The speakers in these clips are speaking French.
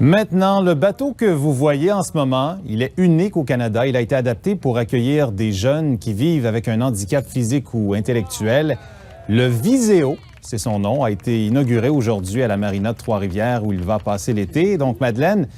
Maintenant, le bateau que vous voyez en ce moment, il est unique au Canada. Il a été adapté pour accueillir des jeunes qui vivent avec un handicap physique ou intellectuel. Le Viséo, c'est son nom, a été inauguré aujourd'hui à la marina de Trois-Rivières où il va passer l'été. Donc, Madeleine,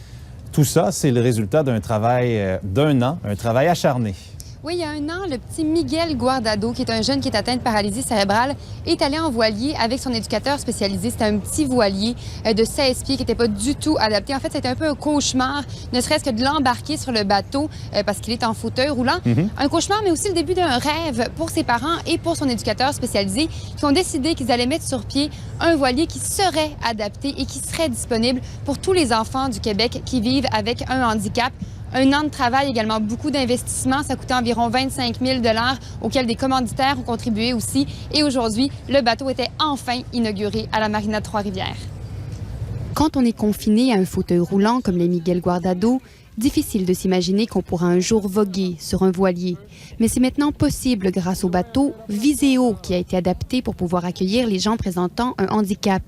tout ça, c'est le résultat d'un travail d'un an, un travail acharné. Oui, il y a un an, le petit Miguel Guardado, qui est un jeune qui est atteint de paralysie cérébrale, est allé en voilier avec son éducateur spécialisé. C'était un petit voilier de 16 pieds qui n'était pas du tout adapté. En fait, c'était un peu un cauchemar, ne serait-ce que de l'embarquer sur le bateau parce qu'il est en fauteuil roulant. Un cauchemar, mais aussi le début d'un rêve pour ses parents et pour son éducateur spécialisé qui ont décidé qu'ils allaient mettre sur pied un voilier qui serait adapté et qui serait disponible pour tous les enfants du Québec qui vivent avec un handicap. Un an de travail, également beaucoup d'investissements. Ça coûtait environ 25 000 auxquels des commanditaires ont contribué aussi. Et aujourd'hui, le bateau était enfin inauguré à la marina de Trois-Rivières. Quand on est confiné à un fauteuil roulant comme les Miguel Guardado, difficile de s'imaginer qu'on pourra un jour voguer sur un voilier. Mais c'est maintenant possible grâce au bateau Viséo qui a été adapté pour pouvoir accueillir les gens présentant un handicap.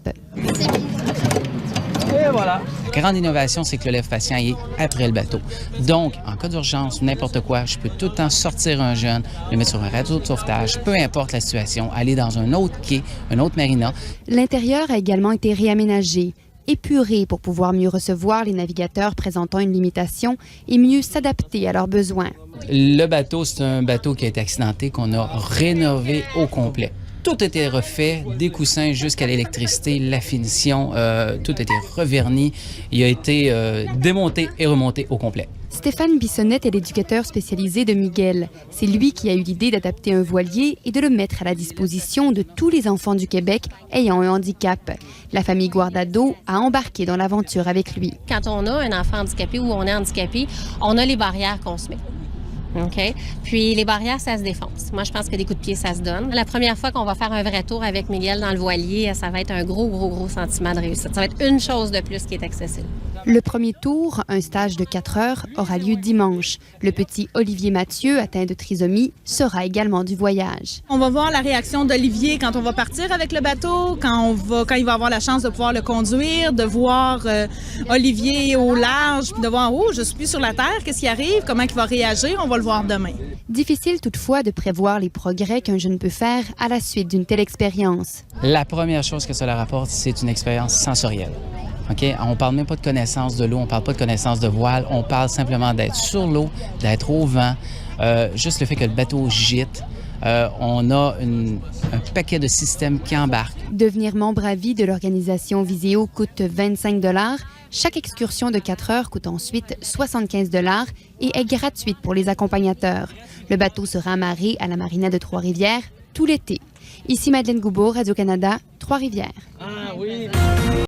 Et voilà. La grande innovation, c'est que le lève patient est après le bateau. Donc, en cas d'urgence ou n'importe quoi, je peux tout le temps sortir un jeune, le mettre sur un radio de sauvetage, peu importe la situation, aller dans un autre quai, un autre marina. L'intérieur a également été réaménagé, épuré pour pouvoir mieux recevoir les navigateurs présentant une limitation et mieux s'adapter à leurs besoins. Le bateau, c'est un bateau qui a été accidenté, qu'on a rénové au complet. Tout a été refait, des coussins jusqu'à l'électricité, la finition, tout a été reverni. Il a été démonté et remonté au complet. Stéphane Bissonnette est l'éducateur spécialisé de Miguel. C'est lui qui a eu l'idée d'adapter un voilier et de le mettre à la disposition de tous les enfants du Québec ayant un handicap. La famille Guardado a embarqué dans l'aventure avec lui. Quand on a un enfant handicapé ou on est handicapé, on a les barrières qu'on se met. OK? Puis les barrières, ça se défonce. Moi, je pense que des coups de pied, ça se donne. La première fois qu'on va faire un vrai tour avec Miguel dans le voilier, ça va être un gros sentiment de réussite. Ça va être une chose de plus qui est accessible. Le premier tour, un stage de 4 heures, aura lieu dimanche. Le petit Olivier Mathieu, atteint de trisomie, sera également du voyage. On va voir la réaction d'Olivier quand on va partir avec le bateau, quand il va avoir la chance de pouvoir le conduire, de voir Olivier au large, puis de voir, oh, je suis plus sur la terre, qu'est-ce qui arrive, comment il va réagir, on va le voir demain. Difficile toutefois de prévoir les progrès qu'un jeune peut faire à la suite d'une telle expérience. La première chose que cela rapporte, c'est une expérience sensorielle. Okay? On ne parle même pas de connaissance de l'eau, on ne parle pas de connaissance de voile, on parle simplement d'être sur l'eau, d'être au vent, juste le fait que le bateau gîte. On a un paquet de systèmes qui embarquent. Devenir membre à vie de l'organisation Viséo coûte 25 $. Chaque excursion de 4 heures coûte ensuite 75 $ et est gratuite pour les accompagnateurs. Le bateau sera amarré à la marina de Trois-Rivières tout l'été. Ici Madeleine Goubeau, Radio-Canada, Trois-Rivières. Ah oui.